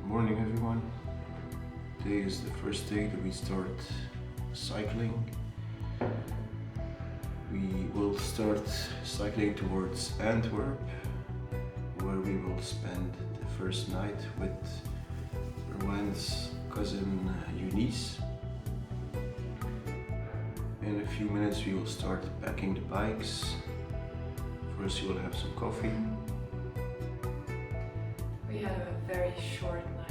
Morning everyone. Today is the first day that we start cycling. We will start cycling towards Antwerp, where we will spend the first night with Erwan's cousin Eunice. In a few minutes we will start packing the bikes. First we will have some coffee. We had a very short night.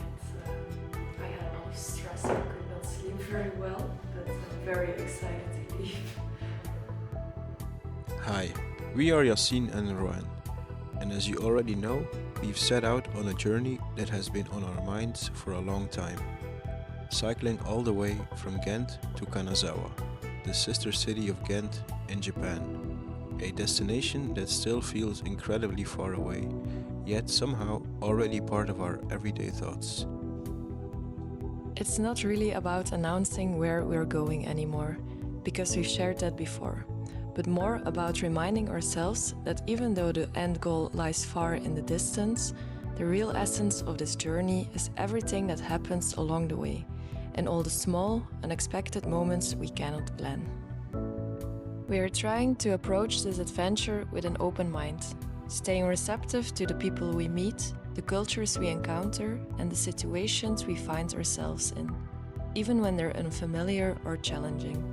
I had a lot of stress and could not sleep very well, but I'm very excited to leave. Hi, we are Yassine and Rowan, and as you already know, we've set out on a journey that has been on our minds for a long time. Cycling all the way from Ghent to Kanazawa, the sister city of Ghent in Japan. A destination that still feels incredibly far away, yet somehow already part of our everyday thoughts. It's not really about announcing where we're going anymore, because we've shared that before, but more about reminding ourselves that even though the end goal lies far in the distance, the real essence of this journey is everything that happens along the way, and all the small, unexpected moments we cannot plan. We are trying to approach this adventure with an open mind, staying receptive to the people we meet, the cultures we encounter, and the situations we find ourselves in, even when they're unfamiliar or challenging.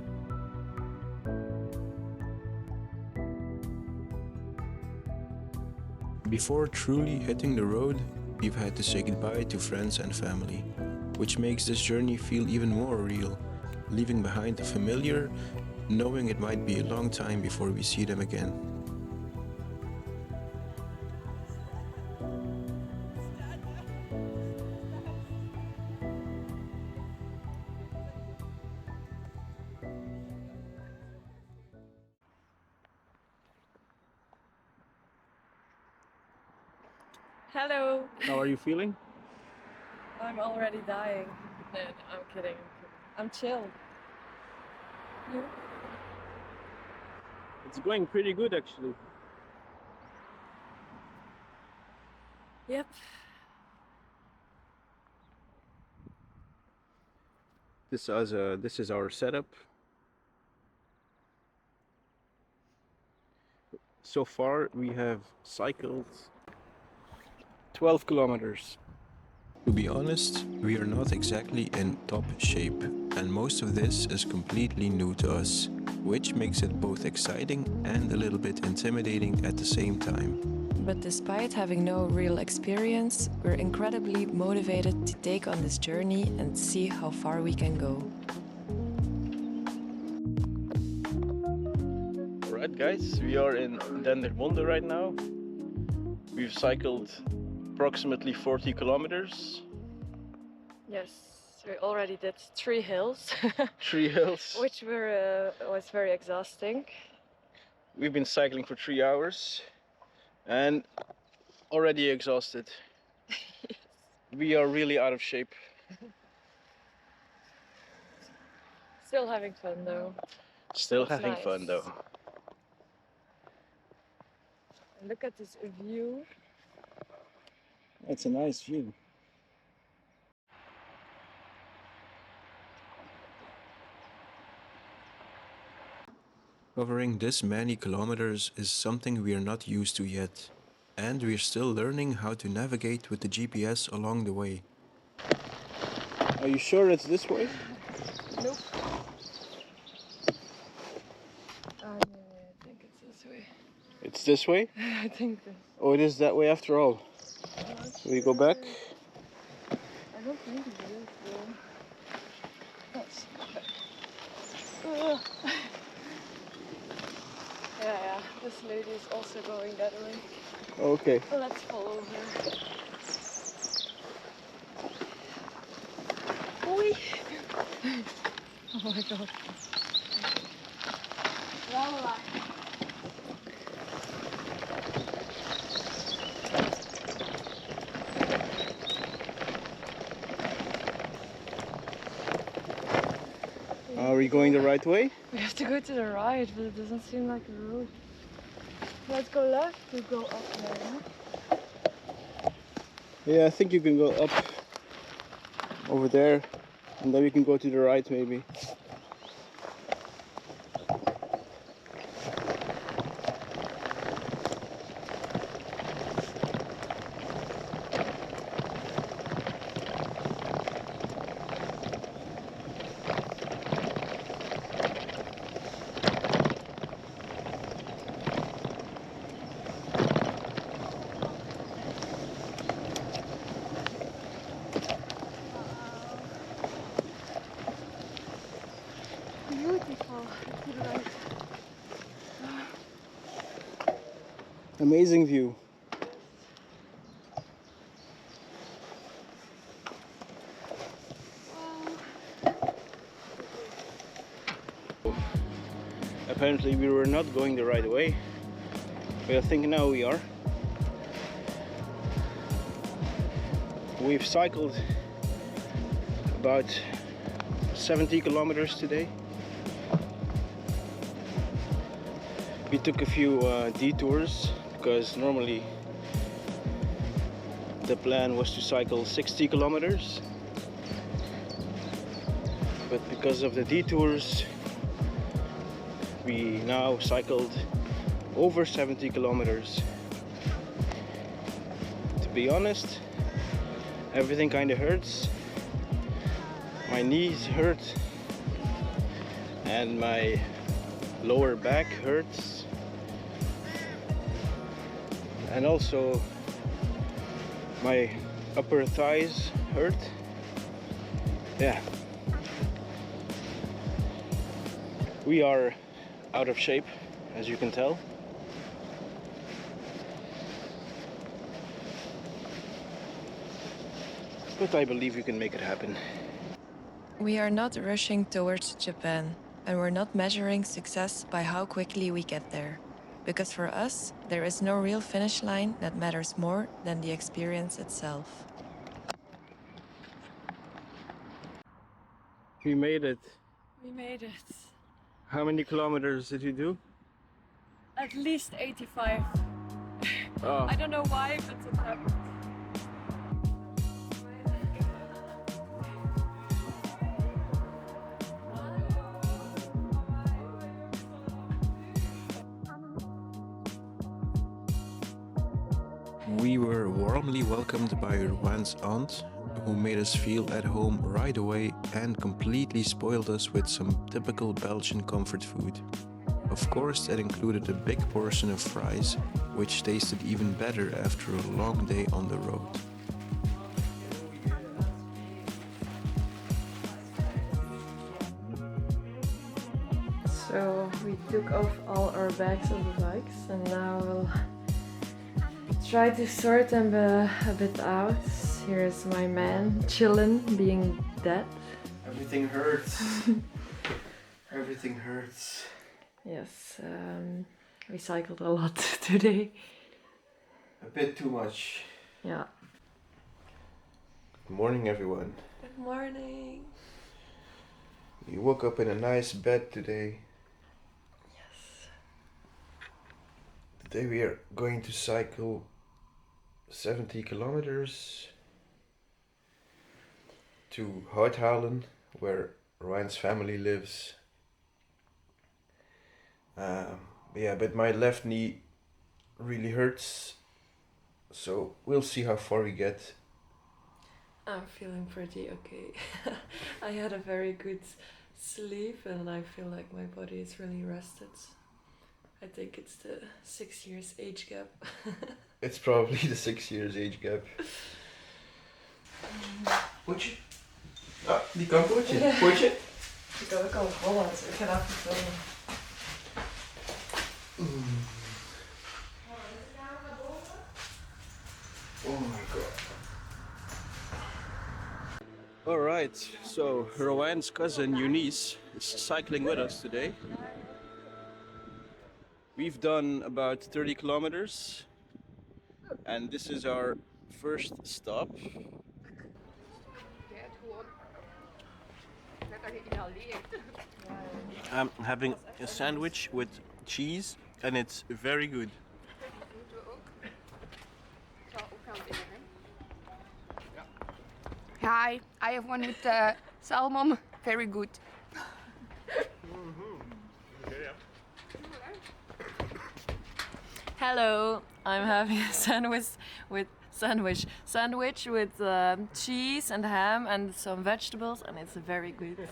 Before truly hitting the road, we've had to say goodbye to friends and family, which makes this journey feel even more real, leaving behind the familiar, knowing it might be a long time before we see them again. Hello! How are you feeling? I'm already dying. No, I'm kidding. I'm chill. You? It's going pretty good actually. Yep. This is our setup. So far we have cycled 12 kilometers. To be honest, we are not exactly in top shape, and most of this is completely new to us, which makes it both exciting and a little bit intimidating at the same time. But despite having no real experience, we're incredibly motivated to take on this journey and see how far we can go. Alright guys, we are in Dendermonde right now. We've cycled approximately 40 kilometers. Yes, we already did 3 hills, 3 hills. which was very exhausting. We've been cycling for 3 hours and already exhausted. Yes. We are really out of shape. Still having fun though. Still That's having nice. fun though. And look at this view. That's a nice view. Covering this many kilometers is something we are not used to yet, and we are still learning how to navigate with the GPS along the way. Are you sure it's this way? Nope. I think it's this way. It's this way? I think this. Oh, it is that way after all. Will we go back? I don't think it is though. Let's check. Yeah, this lady is also going that way. Okay. Let's follow her. Oei! Oh my god. La la la. Are we going the right way? We have to go to the right, but it doesn't seem like a road. Let's go left to go up there. Yeah, I think you can go up over there, and then we can go to the right maybe. Beautiful. Amazing view. Apparently we were not going the right way, but I think now we are. We've cycled about 70 kilometers today. We took a few detours because normally the plan was to cycle 60 kilometers, but because of the detours we now cycled over 70 kilometers. To be honest, everything kind of hurts. My knees hurt and my lower back hurts, and also my upper thighs hurt. Yeah, we are out of shape, as you can tell. But I believe we can make it happen. We are not rushing towards Japan, and we're not measuring success by how quickly we get there. Because for us, there is no real finish line that matters more than the experience itself. We made it. We made it. How many kilometers did you do? At least 85. Oh, I don't know why, but it happened. we were warmly welcomed by Erwan's aunt, who made us feel at home right away and completely spoiled us with some typical Belgian comfort food. Of course, that included a big portion of fries, which tasted even better after a long day on the road. So we took off all our bags of the bikes, and now we'll try to sort them a bit out. Here's my man chilling, being dead. Everything hurts. Everything hurts. Yes, we cycled a lot today. A bit too much. Yeah. Good morning, everyone. Good morning. We woke up in a nice bed today. Yes. Today we are going to cycle 70 kilometers to Houthalen, where Ryan's family lives. Yeah, but my left knee really hurts, so we'll see how far we get. I'm feeling pretty okay. I had a very good sleep and I feel like my body is really rested. I think it's the 6 years age gap. It's probably the 6 years age gap. Potje? Ah, die kan potje. Ja. Potje? Ik kan ook al Hollands, ik ga even filmen. Oh my god. Alright, so Rowan's cousin Eunice is cycling with us today. We've done about 30 kilometers and this is our first stop. I'm having a sandwich with cheese and it's very good. Hi, I have one with salmon. Very good. Hello, I'm having a sandwich with cheese and ham and some vegetables, and it's very good.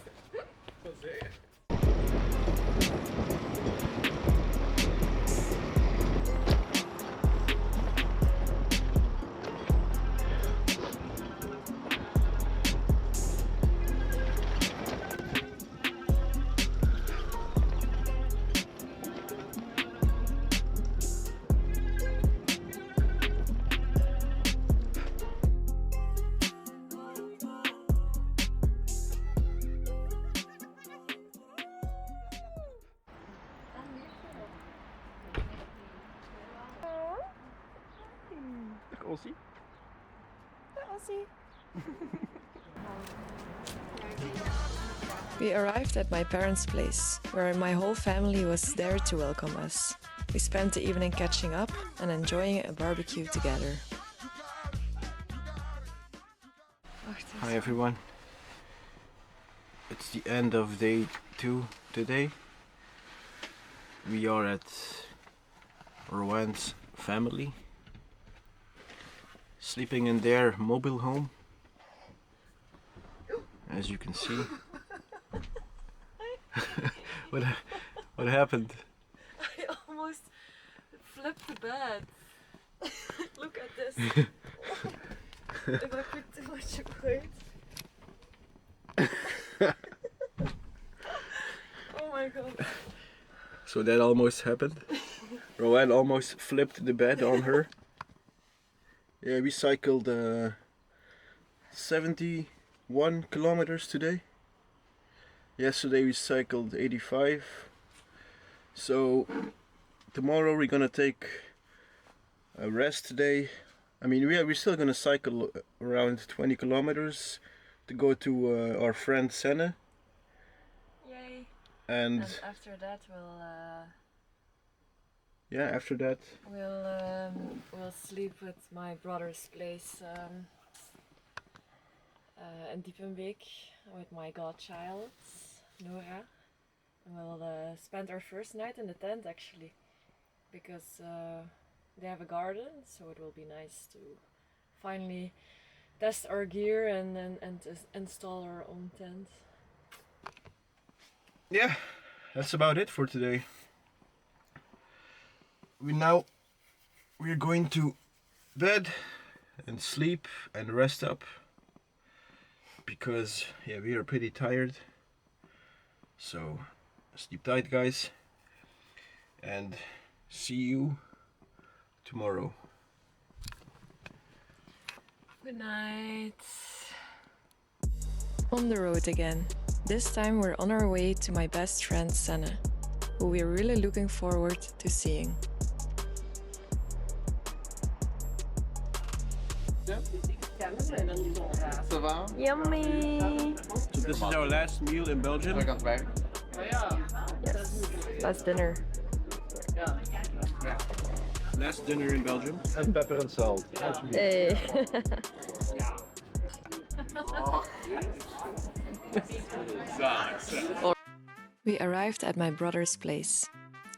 Ossie. We arrived at my parents' place, where my whole family was there to welcome us. We spent the evening catching up and enjoying a barbecue together. Hi everyone. It's the end of day 2 today. We are at Rowan's family, sleeping in their mobile home, as you can see. what happened? I almost flipped the bed. Look at this. If I put too much weight. Oh my god. So that almost happened. Rowan almost flipped the bed on her. Yeah, we cycled 71 kilometers today. Yesterday we cycled 85. So tomorrow we're gonna take a rest day. I mean, we're still gonna cycle around 20 kilometers to go to our friend Senne. Yay. And after that yeah, after that we'll sleep at my brother's place in Diepenbeek with my godchild, Nora. And we'll spend our first night in the tent actually, because they have a garden, so it will be nice to finally test our gear and install our own tent. yeah, that's about it for today. We're going to bed and sleep and rest up, because yeah, we are pretty tired. So sleep tight, guys, and see you tomorrow. Good night. On the road again. This time we're on our way to my best friend Senne, who we're really looking forward to seeing. Yummy! So this is our last meal in Belgium. Yes, last dinner. Last dinner in Belgium. And pepper and salt. Hey. We arrived at my brother's place.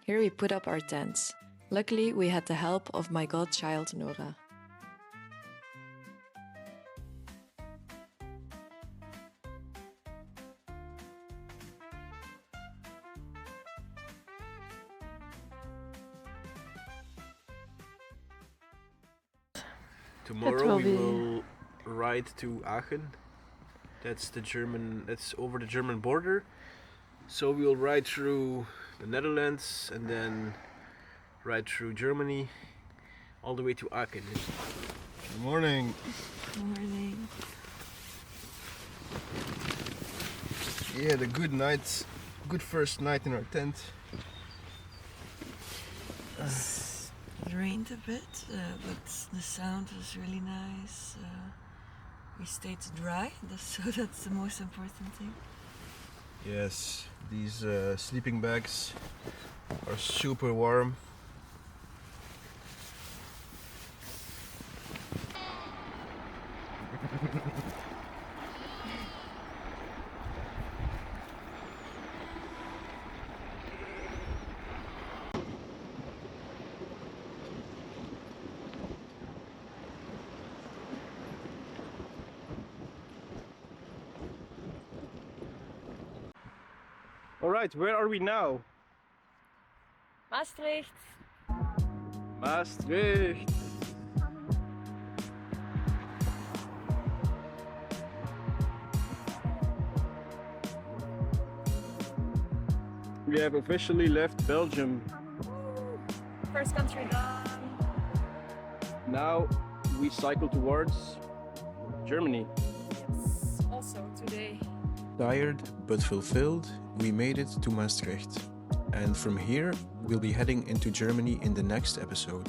Here we put up our tents. Luckily, we had the help of my godchild Nora. Tomorrow we will ride to Aachen. That's over the German border. So we'll ride through the Netherlands and then ride through Germany all the way to Aachen. Good morning. Good morning. Yeah, the good first night in our tent. It rained a bit, but the sound was really nice. We stayed dry, so that's the most important thing. Yes, these sleeping bags are super warm. Alright, where are we now? Maastricht. Maastricht. We have officially left Belgium. First country done. Now we cycle towards Germany. Yes, also today. Tired but fulfilled, we made it to Maastricht. And from here, we'll be heading into Germany in the next episode.